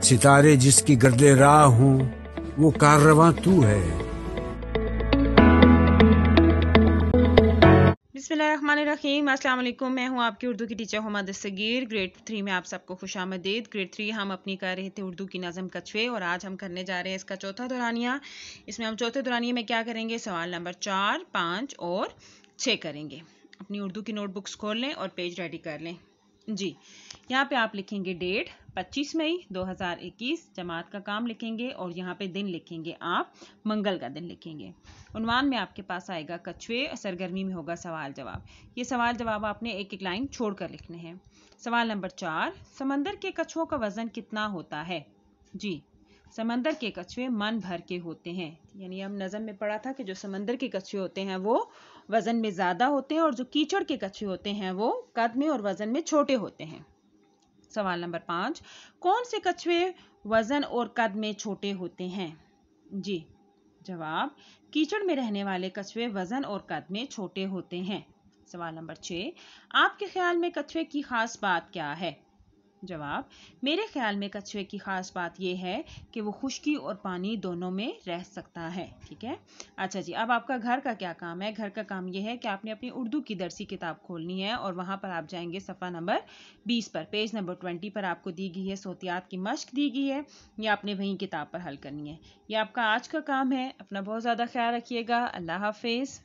सितारे जिसकी गर्दे राह हूँ, वो काररवां तू है। बिस्मिल्लाहिर्रहमानिर्रहीम। अस्सलाम वालेकुम। मैं हूँ आपकी उर्दू की टीचर हुमा दस्तगीर। ग्रेड 3 में आप सबको खुशामदीद। ग्रेड 3 हम अपनी कर रहे थे उर्दू की नज़म कछवे, और आज हम करने जा रहे हैं इसका चौथा दुरानिया। इसमें हम चौथे दुरानिये में क्या करेंगे, सवाल नंबर 4, 5 और 6 करेंगे। अपनी उर्दू की नोटबुक्स खोल लें और पेज रेडी कर लें जी। यहाँ पे आप लिखेंगे डेट 25 मई 2021, जमात का काम लिखेंगे और यहाँ पे दिन लिखेंगे, आप मंगल का दिन लिखेंगे। उन्वान में आपके पास आएगा कछुए, सरगर्मी में होगा सवाल जवाब। ये सवाल जवाब आपने एक एक लाइन छोड़कर लिखने हैं। सवाल नंबर 4, समंदर के कछुओं का वजन कितना होता है जी। समंदर के कछुए मन भर के होते हैं, यानी हम नज़म में पढ़ा था कि जो समंदर के कछुए होते हैं वो वजन में ज़्यादा होते हैं, और जो कीचड़ के कछुए होते हैं वो कद में और वजन में छोटे होते हैं। सवाल नंबर 5, कौन से कछुए वजन और कद में छोटे होते हैं जी। जवाब, कीचड़ में रहने वाले कछुए वजन और कद में छोटे होते हैं। सवाल नंबर 6, आपके ख्याल में कछुए की खास बात क्या है। जवाब, मेरे ख्याल में कछुए की खास बात यह है कि वो खुश्की और पानी दोनों में रह सकता है। ठीक है। अच्छा जी, अब आपका घर का क्या काम है। घर का काम यह है कि आपने अपनी उर्दू की दरसी किताब खोलनी है और वहां पर आप जाएंगे सफ़ा नंबर 20 पर, पेज नंबर 20 पर आपको दी गई है सोतियात की मश्क दी गई है, ये आपने वहीं किताब पर हल करनी है। ये आपका आज का काम है। अपना बहुत ज़्यादा ख्याल रखिएगा। अल्लाह हाफिज़।